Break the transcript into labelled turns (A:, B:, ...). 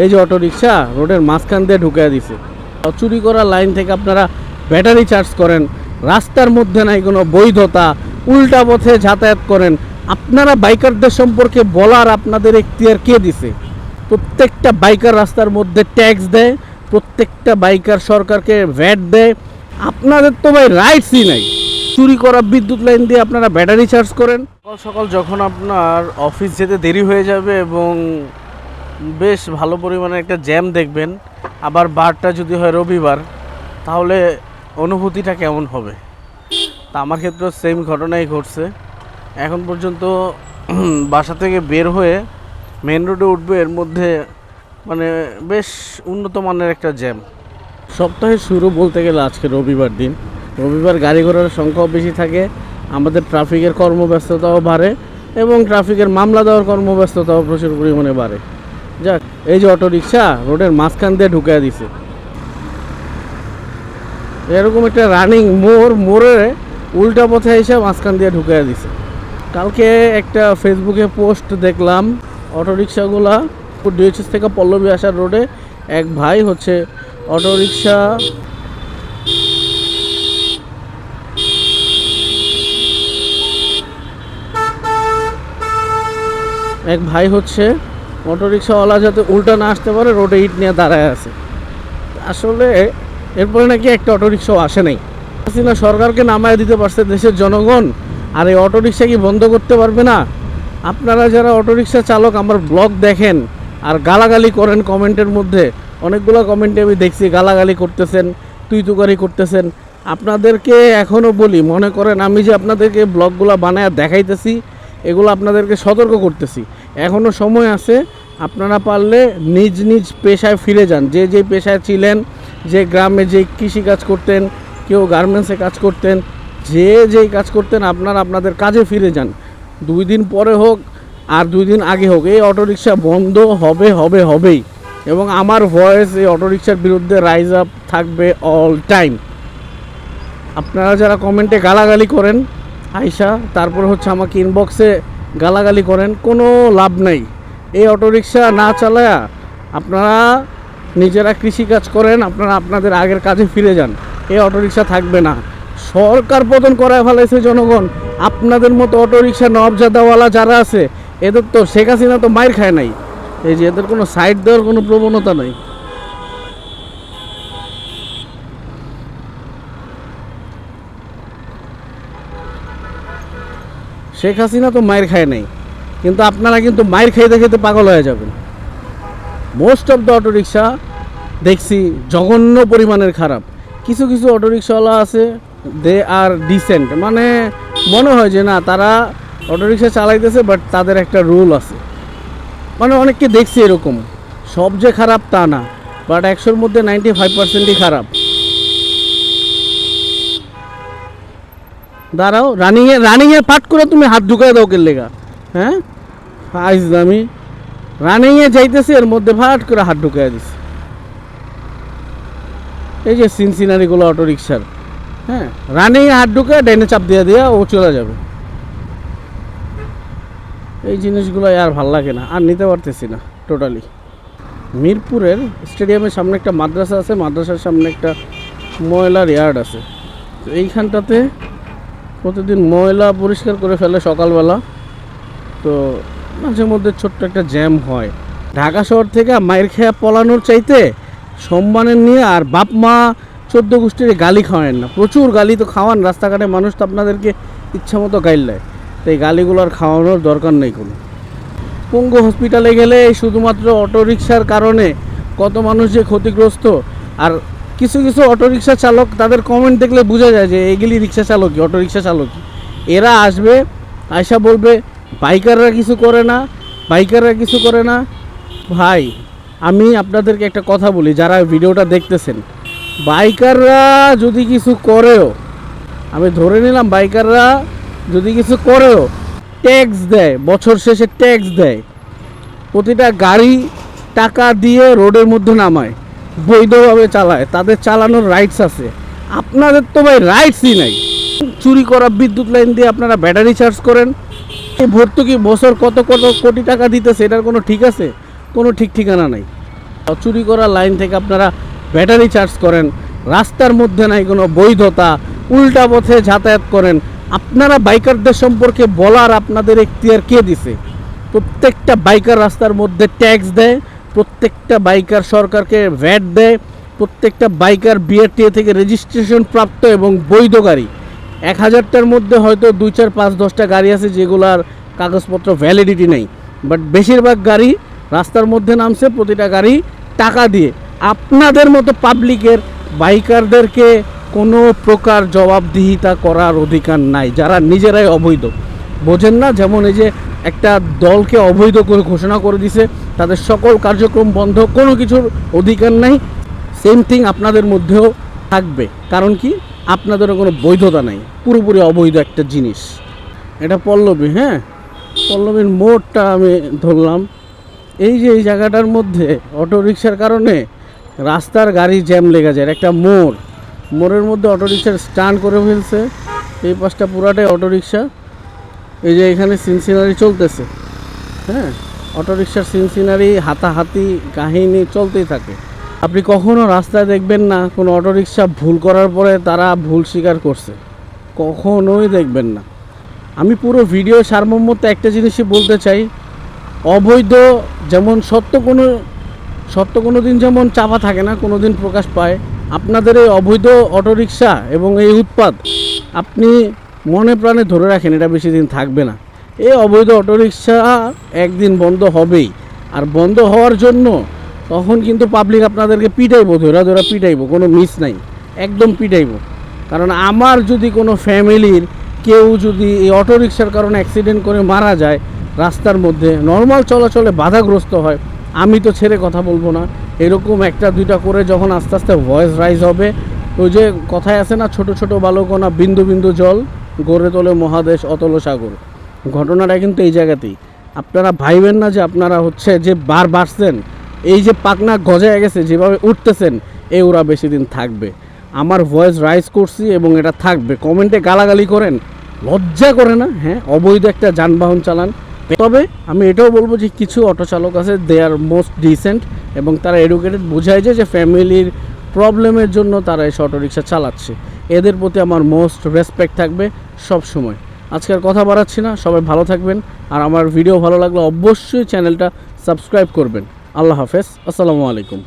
A: এই যে auto rickshaw রোডের মাঝখান দিয়ে ঢুকিয়ে দিছে। চুরি করা লাইন থেকে আপনারা ব্যাটারি চার্জ করেন, রাস্তার মধ্যে নাই কোনো বৈধতা, উল্টা পথে যাতায়াত করেন। আপনারা বাইকারদের সম্পর্কে বলার আপনাদের এখতিয়ার কে দিছে? প্রত্যেকটা বাইকার রাস্তার মধ্যে ট্যাক্স দেয়, প্রত্যেকটা বাইকার সরকারকে ভ্যাট দেয়। আপনাদের তো ভাই রাইটসই নাই। চুরি করা বিদ্যুৎ লাইন দিয়ে আপনারা ব্যাটারি চার্জ করেন। সকাল সকাল যখন আপনার অফিস যেতে দেরি হয়ে যাবে এবং বেশ ভালো পরিমাণে একটা জ্যাম দেখবেন, আবার বারটা যদি হয় রবিবার, তাহলে অনুভূতিটা কেমন হবে? তা আমার ক্ষেত্রেও সেম ঘটনাই ঘটছে। এখন পর্যন্ত বাসা থেকে বের হয়ে মেন রোডে উঠবে, এর মধ্যে মানে বেশ উন্নত মানের একটা জ্যাম। সপ্তাহের শুরু বলতে গেলে আজকে রবিবার দিন। রবিবার গাড়ি ঘোড়ার সংখ্যাও বেশি থাকে, আমাদের ট্রাফিকের কর্মব্যস্ততাও বাড়ে এবং ট্রাফিকের মামলা দেওয়ার কর্মব্যস্ততাও প্রচুর পরিমাণে বাড়ে। যাক, এই যে অটো রিক্সা রোডের মাঝখান দিয়ে ঢুকিয়ে দিছে। এরকম একটা রানিং মোড়ে উল্টা পথে এসে মাঝখান দিয়ে ঢুকিয়ে দিছে। কালকে একটা ফেসবুকে পোস্ট দেখলাম, অটো রিক্সাগুলা ডিএচএস থেকে পল্লবী আসার রোডে এক ভাই হচ্ছে অটো রিক্সা অটো রিক্সাওয়ালা যাতে উল্টা না আসতে পারে রোডে ইট নিয়ে দাঁড়ায় আছে। আসলে এরপরে নাকি একটা অটো রিক্সাও আসে নাই। না, সরকারকে নামায় দিতে পারছে দেশের জনগণ, আর এই অটো রিক্সা কি বন্ধ করতে পারবে না? আপনারা যারা অটো রিক্সা চালক আমার ব্লগ দেখেন আর গালাগালি করেন কমেন্টের মধ্যে, অনেকগুলো কমেন্টে আমি দেখছি গালাগালি করতেছেন, তুই তুকারি করতেছেন। আপনাদেরকে এখনও বলি, মনে করেন আমি যে আপনাদেরকে ব্লগগুলো বানায় দেখাইতেছি, এগুলো আপনাদেরকে সতর্ক করতেছি। এখনও সময় আছে, আপনারা পারলে নিজ নিজ পেশায় ফিরে যান। যে যে পেশায় ছিলেন, যে গ্রামে যে কৃষিকাজ করতেন, কেউ গার্মেন্টসে কাজ করতেন, যে যেই কাজ করতেন, আপনারা আপনাদের কাজে ফিরে যান। 2 দিন পরে হোক আর 2 দিন আগে হোক, এই অটোরিকশা বন্ধ হবেই। এবং আমার ভয়েস এই অটোরিকশার বিরুদ্ধে রাইজ আপ থাকবে অল টাইম। আপনারা যারা কমেন্টে গালাগালি করেন আইসা, তারপর হচ্ছে আমাকে ইনবক্সে গালাগালি করেন, কোনো লাভ নাই। এই অটোরিকশা না চালায়া আপনারা নিজেরা কৃষিকাজ করেন, আপনারা আপনাদের আগের কাজে ফিরে যান। এই অটোরিকশা থাকবে না। সরকার পতন করায় ফেলাইছে জনগণ। আপনাদের মতো অটোরিকশা নবজাদাওয়ালা যারা আছে, এদের তো শেখ হাসিনা তো মাইর খায় নাই। এই যে এদের কোনো সাইড দেওয়ার কোনো প্রবণতা নাই। শেখ হাসিনা তো মাইর খায় নাই, কিন্তু আপনারা কিন্তু মাইর খাইতে খাইতে পাগল হয়ে যাবেন। মোস্ট অফ দ্য অটোরিকশা দেখছি জঘন্য পরিমাণের খারাপ। কিছু কিছু অটোরিকশাওয়ালা আছে, দে আর ডিসেন্ট, মানে মনে হয় যে না তারা অটোরিকশা চালাইতেছে, বাট তাদের একটা রুল আছে। মানে অনেককে দেখছি এরকম। সব যে খারাপ তা না, বাট 100-র মধ্যে 95%ই খারাপ। দাঁড়াও, রানিংয়ে পাট করে তুমি হাত ঢুকাই দাও কেন লেগা? হ্যাঁ, আমি রানিংয়ে যাইতেছি, এর মধ্যে ফাট করে হাত ঢুকাই দিছি। এই যে সিনসিনারিগুলো অটো রিক্সার, হ্যাঁ, রানিংয়ে হাত ঢুকায় ডাইনে চাপ দিয়ে ও চলে যাবে। এই জিনিসগুলো আর ভাল লাগে না, আর নিতে পারতেছি না টোটালি। মিরপুরের স্টেডিয়ামের সামনে একটা মাদ্রাসা আছে, মাদ্রাসার সামনে একটা ময়লার ইয়ার্ড আছে। তো এইখানটাতে প্রতিদিন ময়লা পরিষ্কার করে ফেলে সকালবেলা, তো মাঝে মধ্যে ছোট্ট একটা জ্যাম হয়। ঢাকা শহর থেকে মায়ের খেয়া পলানোর চাইতে সম্মানের নিয়ে আর বাপ মা 14 গোষ্ঠীর গালি খাওয়ান না। প্রচুর গালি তো খাওয়ান, রাস্তাঘাটে মানুষ তো আপনাদেরকে ইচ্ছা মতো গাইল দেয়। তো এই গালিগুলো আর খাওয়ানোর দরকার নেই কোনো। পঙ্গু হসপিটালে গেলে শুধুমাত্র অটোরিকশার কারণে কত মানুষ যে ক্ষতিগ্রস্ত। আর কিছু কিছু অটোরিকশা চালক, তাদের কমেন্ট দেখলে বোঝা যায় যে এগুলি রিক্সা চালকই, অটোরিকশা চালকই। এরা আসবে, আয়সা বলবে বাইকাররা কিছু করে না। ভাই, আমি আপনাদেরকে একটা কথা বলি, যারা ভিডিওটা দেখতেছেন, বাইকাররা যদি কিছু করেও, আমি ধরে নিলাম বাইকাররা যদি কিছু করেও ট্যাক্স দেয়, বছর শেষে ট্যাক্স দেয়, প্রতিটা গাড়ি টাকা দিয়ে রোডের মধ্যে নামায়, বৈধভাবে চালায়, তাদের চালানোর রাইটস আছে। আপনাদের তো ভাই রাইটসই নাই। চুরি করা বিদ্যুৎ লাইন দিয়ে আপনারা ব্যাটারি চার্জ করেন। এই ভর্তুকি বছর কত কত কোটি টাকা দিতেছে, এটার কোনো ঠিক আছে? কোনো ঠিক ঠিকানা নাই। চুরি করা লাইন থেকে আপনারা ব্যাটারি চার্জ করেন, রাস্তার মধ্যে নাই কোনো বৈধতা, উল্টা পথে যাতায়াত করেন, আপনারা বাইকারদের সম্পর্কে বলার আপনাদের এখতিয়ার কে দিছে? প্রত্যেকটা বাইকার রাস্তার মধ্যে ট্যাক্স দেয়, প্রত্যেকটা বাইকার সরকারকে ভ্যাট দেয়, প্রত্যেকটা বাইকার বিআরটিএ থেকে রেজিস্ট্রেশন প্রাপ্ত এবং বৈধ গাড়ি। 1000টার মধ্যে হয়তো 2, 4, 5, 10টা গাড়ি আছে যেগুলার কাগজপত্র ভ্যালিডিটি নেই, বাট বেশিরভাগ গাড়ি রাস্তার মধ্যে নামছে প্রতিটা গাড়ি টাকা দিয়ে। আপনাদের মতো পাবলিকের বাইকারদেরকে কোনো প্রকার জবাবদিহিতা করার অধিকার নাই, যারা নিজেরাই অবৈধ। বোঝেন না? যেমন এই যে একটা দলকে অবৈধ করে ঘোষণা করে দিছে, তাদের সকল কার্যক্রম বন্ধ, কোনো কিছুর অধিকার নাই। সেম থিং আপনাদের মধ্যেও থাকবে। কারণ কি? আপনাদেরও কোনো বৈধতা নাই, পুরোপুরি অবৈধ একটা জিনিস। এটা পল্লবী, হ্যাঁ, পল্লবীর মোড়টা আমি ধরলাম। এই যে এই জায়গাটার মধ্যে অটোরিকশার কারণে রাস্তার গাড়ি জ্যাম লেগে যায়। একটা মোড়ের মধ্যে অটোরিকশার স্ট্যান্ড করে ফেলছে, এই পাশটা পুরাটাই অটোরিকশা। এই যে এখানে সিনসিনারি চলতেছে, হ্যাঁ, অটোরিকশার সিনসিনারি, হাতাহাতি কাহিনী চলতেই থাকে। আপনি কখনো রাস্তায় দেখবেন না কোনো অটোরিকশা ভুল করার পরে তারা ভুল স্বীকার করছে, কখনোই দেখবেন না। আমি পুরো ভিডিও সারমর্মতে একটা জিনিসই বলতে চাই, অবৈধ যেমন সত্য কোনো দিন যেমন চাপা থাকে না, কোনো দিন প্রকাশ পায়, আপনাদের এই অবৈধ অটোরিকশা এবং এই উৎপাত আপনি মনে প্রাণে ধরে রাখেন, এটা বেশি দিন থাকবে না। এই অবৈধ অটোরিকশা একদিন বন্ধ হবেই, আর বন্ধ হওয়ার জন্য তখন কিন্তু পাবলিক আপনাদেরকে পিটাইবো, ধরা পিটাইবো, কোনো মিস নাই, একদম পিটাইবো। কারণ আমার যদি কোনো ফ্যামিলির কেউ যদি এই অটোরিকশার কারণে অ্যাক্সিডেন্ট করে মারা যায়, রাস্তার মধ্যে নর্মাল চলাচলে বাধাগ্রস্ত হয়, আমি তো ছেড়ে কথা বলবো না। এরকম 1-2টা করে যখন আস্তে আস্তে ভয়েস রাইজ হবে, ওই যে কথায় আছে না, ছোট ছোট বালকণা বিন্দু বিন্দু জল গড়ে তোলে মহাদেশ অতল সাগর। ঘটনাটা কিন্তু এই জায়গাতেই। আপনারা ভাইবেন না যে আপনারা হচ্ছে যে বার বাড়ছেন, এই যে পাকনা গজায় গেছে, যেভাবে উঠতেছেন, এই ওরা বেশি দিন থাকবে। আমার ভয়েস রাইজ করছি এবং এটা থাকবে। কমেন্টে গালাগালি করেন, লজ্জা করে না? হ্যাঁ, অবৈধ একটা যানবাহন চালান। তবে আমি এটাও বলবো যে কিছু অটো চালক আছে, দে আর মোস্ট ডিসেন্ট এবং তারা এডুকেটেড, বোঝায় যে ফ্যামিলির প্রবলেমের জন্য তারা এই অটো রিক্সা চালাচ্ছে। এদের প্রতি আমার মোস্ট রেসপেক্ট থাকবে সব সময়। আজকের কথা বাড়াচ্ছি না, সবাই ভালো থাকবেন, আর আমার ভিডিও ভালো লাগলে অবশ্যই চ্যানেলটা সাবস্ক্রাইব করবেন। আল্লাহ হাফেজ, আসসালামু আলাইকুম।